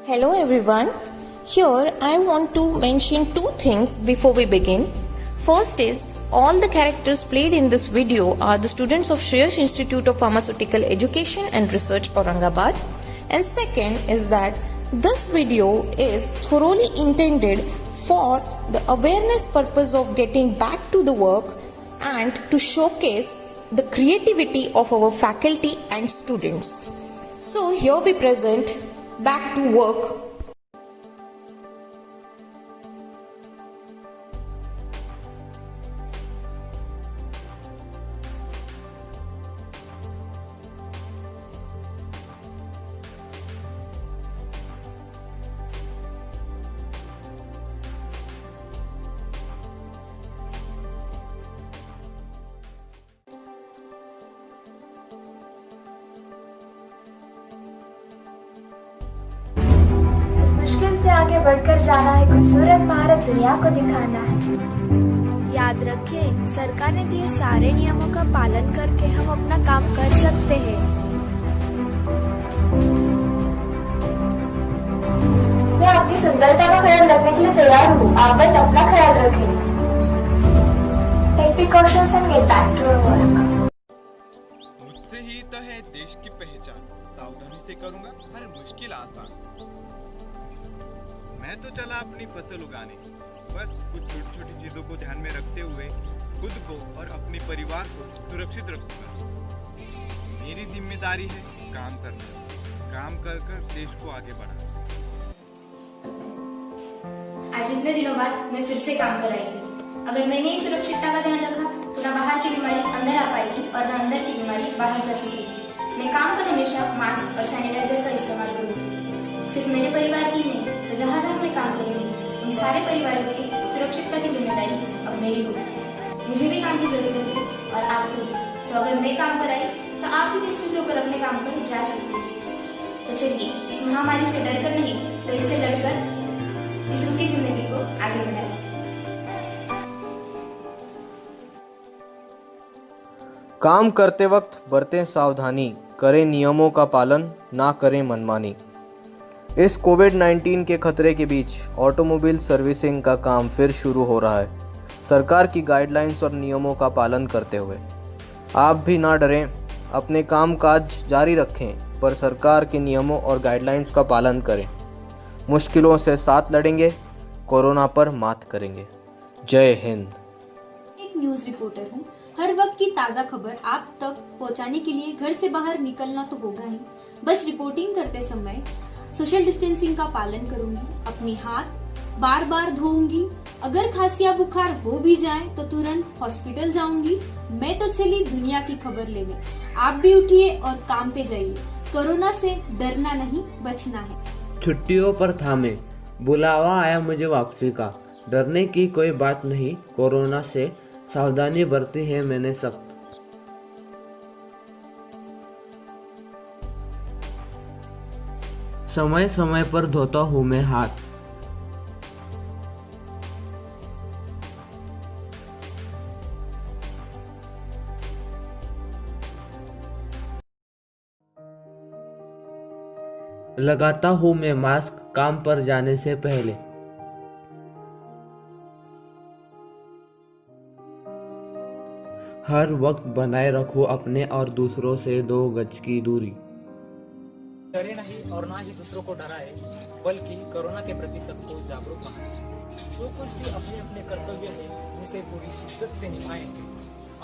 Hello everyone. Here I want to mention two things before we begin. First is all the characters played in this video are the students of Shreyas Institute of Pharmaceutical Education and Research, Aurangabad. And second is that this video is thoroughly intended for the awareness purpose of getting back to the work and to showcase the creativity of our faculty and students. So here we present Back to Work. इस मुश्किल से आगे बढ़कर जाना है, खूबसूरत भारत दुनिया को दिखाना है। याद रखें, सरकार ने दिए सारे नियमों का पालन करके हम अपना काम कर सकते हैं। मैं आपकी सुंदरता का ख्याल रखने के लिए तैयार हूँ, आप बस अपना ख्याल रखें। Take precautions and get back to your work. मुझसे ही तो है देश की पहचान, सावधानी से करूंगा हर मुश्किल आसान। मैं तो चला अपनी फसल उगाने, बस कुछ छोटी छोटी चीजों को ध्यान में रखते हुए खुद को और अपने परिवार को सुरक्षित रखूंगा। मेरी जिम्मेदारी है काम करना, काम कर कर देश को आगे बढ़ाना। आज इतने दिनों बाद मैं फिर से काम पर आएगी। अगर मैंने ही सुरक्षितता का ध्यान रखा तो न बाहर की बीमारी अंदर आ पाएगी और न अंदर की बीमारी बाहर जा सकेगी। मैं काम पर हमेशा मास्क और सैनिटाइजर का इस्तेमाल करूंगी। सिर्फ मेरे परिवार की नहीं, तो जहाँ जहाँ मैं काम करूंगी उन सारे परिवारों की सुरक्षितता की जिम्मेदारी अब मेरी होगी। मुझे भी काम की जरूरत है और आपको भी। तो अगर मैं काम पर आई तो आप भी निश्चिंत होकर अपने काम पर जा सकते हैं। तो चलिए इस महामारी से डरकर नहीं तो इससे लड़कर इस उनकी जिंदगी को आगे बढ़ाएं। काम करते वक्त बरतें सावधानी, करें नियमों का पालन, ना करें मनमानी। इस कोविड-19 के खतरे के बीच ऑटोमोबाइल सर्विसिंग का काम फिर शुरू हो रहा है, सरकार की गाइडलाइंस और नियमों का पालन करते हुए। आप भी ना डरें, अपने काम काज जारी रखें, पर सरकार के नियमों और गाइडलाइंस का पालन करें। मुश्किलों से साथ लड़ेंगे, कोरोना पर मात करेंगे। जय हिंद। एक न्यूज रिपोर्टर हूँ। हर वक्त की ताज़ा खबर आप तक पहुँचाने के लिए घर से बाहर निकलना तो होगा ही, बस रिपोर्टिंग करते समय सोशल डिस्टेंसिंग का पालन करूंगी, अपने हाथ बार बार धोऊंगी, अगर खांसी या बुखार हो भी जाए तो तुरंत हॉस्पिटल जाऊंगी। मैं तो चली दुनिया की खबर लेने, आप भी उठिए और काम पे जाइए। कोरोना से डरना नहीं, बचना है। छुट्टियों पर थामे, बुलावा आया मुझे वापसी का। डरने की कोई बात नहीं, कोरोना से सावधानी बरती है मैंने सख्त। समय समय पर धोता हूँ मैं हाथ। लगाता हूँ मैं मास्क काम पर जाने से पहले। हर वक्त बनाए रखो अपने और दूसरों से 2 गज की दूरी। डरे नहीं और ना ही दूसरों को डराए, बल्कि कोरोना के प्रति सबको जागरूक बनाए। जो कुछ भी अपने अपने कर्तव्य है उसे पूरी शिद्दत से निभाएंगे,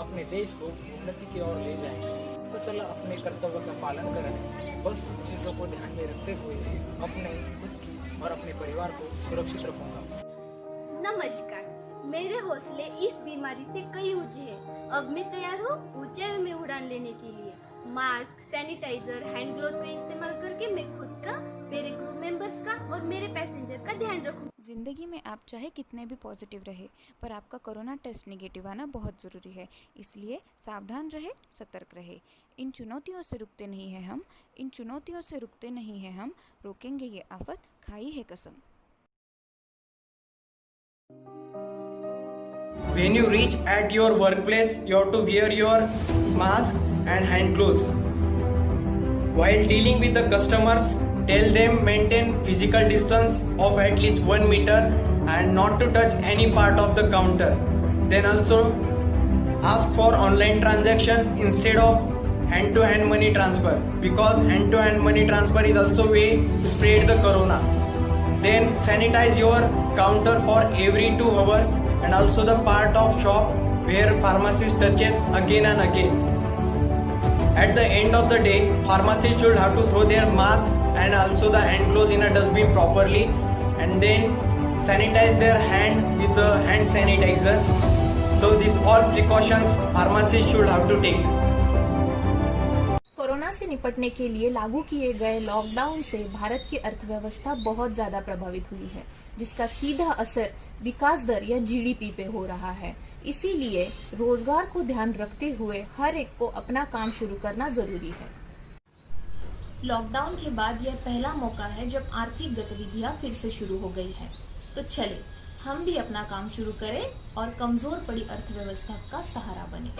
अपने देश को उन्नति की ओर ले जाएंगे। तो चला अपने कर्तव्य का पालन करें, बस कुछ चीजों को ध्यान में रखते हुए अपने खुद की और अपने परिवार को सुरक्षित रखूंगा। नमस्कार, मेरे हौसले इस बीमारी से कई ऊंचे हैं। अब मैं तैयार हूँ ऊंचाई में उड़ान लेने के लिए। मास्क, सैनिटाइजर, हैंड ग्लोव का इस्तेमाल करके मैं खुद का, मेरे क्रू मेंबर्स का और मेरे पैसेंजर का ध्यान रखूँ। ज़िंदगी में आप चाहे कितने भी पॉजिटिव रहे, पर आपका कोरोना टेस्ट नेगेटिव आना बहुत ज़रूरी है। इसलिए सावधान रहे, सतर्क रहे। इन चुनौतियों से रुकते नहीं हैं हम, इन चुनौतियों से रुकते नहीं हैं हम, रोकेंगे ये आफत, खाई है कसम। When you reach at your workplace, you have to wear your mask and hand gloves. While dealing with the customers, Tell them maintain physical distance of at least 1 meter and not to touch any part of the counter. Then also ask for online transaction instead of hand-to-hand money transfer, because hand-to-hand money transfer is also way to spread the corona. Then sanitize your counter for every 2 hours and also the part of shop where pharmacist touches again and again. At the end of the day, pharmacists should have to throw their mask and also the hand gloves in a dustbin properly, and then sanitize their hand with the hand sanitizer. So these all precautions pharmacists should have to take. Corona से निपटने के लिए लागू किए गए lockdown से भारत की अर्थव्यवस्था बहुत ज्यादा प्रभावित हुई है, जिसका सीधा असर विकास दर या जीडीपी पे हो रहा है। इसीलिए रोजगार को ध्यान रखते हुए हर एक को अपना काम शुरू करना जरूरी है। लॉकडाउन के बाद यह पहला मौका है जब आर्थिक गतिविधियां फिर से शुरू हो गई है। तो चले हम भी अपना काम शुरू करें और कमजोर पड़ी अर्थव्यवस्था का सहारा बने।